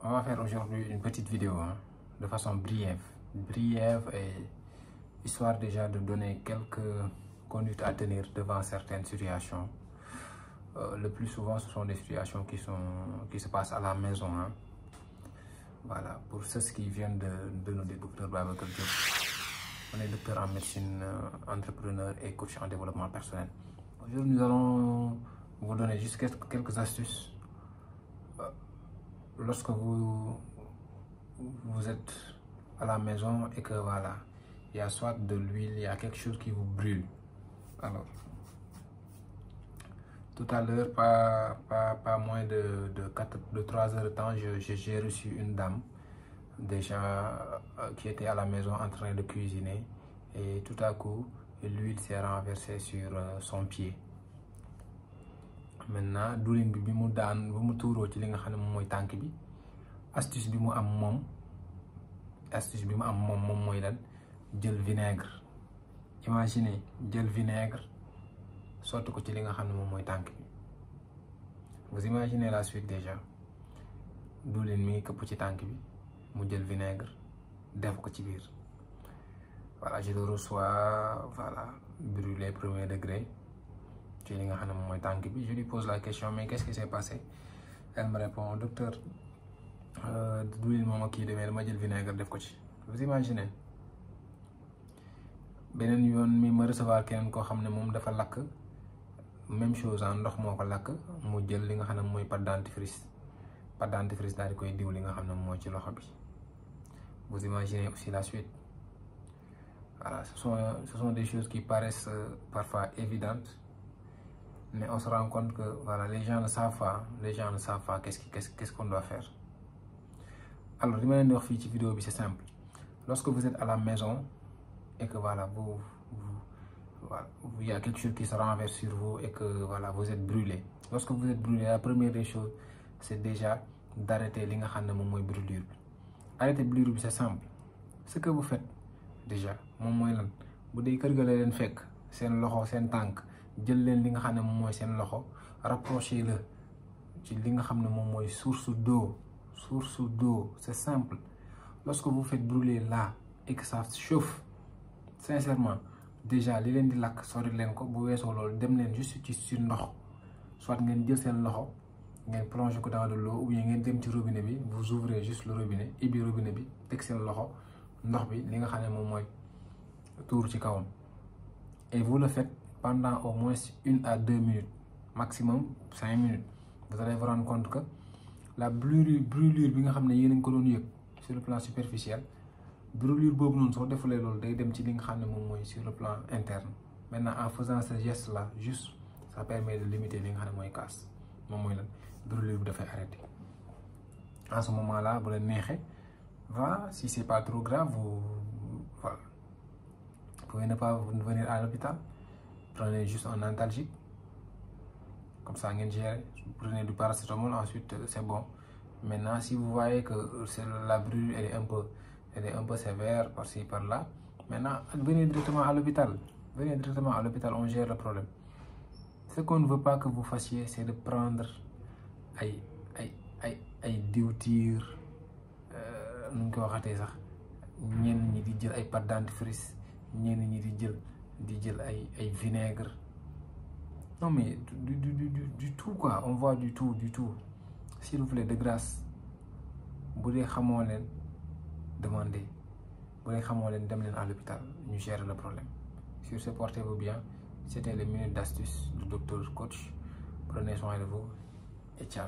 On va faire aujourd'hui une petite vidéo de façon brève et histoire déjà de donner quelques conduites à tenir devant certaines situations. Le plus souvent, ce sont des situations qui se passent à la maison. Voilà, pour ceux qui viennent de nous, docteur Babacar Diop. On est docteur en médecine, entrepreneur et coach en développement personnel. Aujourd'hui, nous allons vous donner juste quelques astuces. Lorsque vous êtes à la maison et que voilà, il y a soit de l'huile, il y a quelque chose qui vous brûle. Alors, tout à l'heure, pas moins de 3 heures de temps, j'ai reçu une dame déjà qui était à la maison en train de cuisiner et tout à coup, l'huile s'est renversée sur son pied. Maintenant diwlin bi mu daan bu mu tuuroo ci li nga xam ne moom mooy tànk bi astuce bi mu am moom mooy lan jël vinaigre. Imaginez jël vinaigre sotti ko ci li nga xam ne moom mooy tànk bi. Vous imaginez la suite déjà. Diwlin mi ngi këpp ci tànk bi mu jël vinaigre def ko ci biir. Voilà, je le reçois, voilà, brûlé premier degré. Je lui pose la question, mais qu'est-ce qui s'est passé? Elle me répond, docteur, d'où moment qui devait me vinaigre de coach. Vous imaginez? Benen yoon mi ma recevoir keneen koo xam ne moom dafa lakk même chose ndox moo ko lakk mu jël li nga xam ne mooy pâte dentifrice daal di koy diw li nga xam ne mooy ci loxo bi. Vous imaginez aussi la suite. Voilà, ce sont des choses qui paraissent parfois évidentes. Mais on se rend compte que voilà, les gens ne savent pas qu'est-ce qu'on doit faire. Alors, ce que je vais dire dans cette vidéo, c'est simple. Lorsque vous êtes à la maison et que voilà, il y a quelque chose qui se renverse sur vous et que voilà, vous êtes brûlé. Lorsque vous êtes brûlé, la première des choses, c'est déjà d'arrêter les brûlures. Arrêter les brûlures, c'est simple. Ce que vous faites déjà, vous faites c'est un tank. Jël leen li nga xam ne moom mooy seen loxo rapproché la ci li nga xam ne moom mooy source d'eau c'est simple. Lorsque vous faites brûler là et que ça chauffe sincèrement déjà li leen di lakk sori leen ko bu weesoo loolu dem leen juste ci ndox soit ngeen jël seen loxo ngeen plongé ko dans de l'eau ou bien ngeen dem ci robinet bi vous ouvrez juste le robinet ibbi robinet bi teg seen loxo ndox bi li nga xam ne moom mooy tuur ci kawam et vous le faites pendant au moins 1 à 2 minutes, maximum 5 minutes. Vous allez vous rendre compte que la brûlure bi nga xamné yeen ko doon yek sur le plan superficiel, brûlure bobu non so defulé lolou day dem ci li nga xamné mom moy sur le plan interne. Maintenant en faisant ce geste là, juste ça permet de limiter li nga xamné moy casse. Mom moy lan brûlure bi da fay arrêter. En ce moment là, bu la nexé, voilà, si c'est pas trop grave, vous pouvez ne pas venir à l'hôpital. Prenez juste un antalgique, comme ça, vous gérez. Prenez du paracétamol, ensuite c'est bon. Maintenant, si vous voyez que la brûlure elle est un peu sévère par-ci par-là, maintenant venez directement à l'hôpital. Venez directement à l'hôpital, on gère le problème. Ce qu'on ne veut pas que vous fassiez, c'est de prendre ay diwtiir nu ñu ko waxatee sax ñenn ñi di jël ay pâte dentifrice ñenn ñi di jël ay vinaigre. Non mais du tout quoi, on voit du tout. S'il vous plaît, de grâce, bu dee xamoo leen demandez, bu dee xamoo leen dem leen à l'hôpital ñu gérer le problème. Sur ce, portez-vous bien. C'était les minutes d'astuce du docteur coach. Prenez soin de vous et ciao.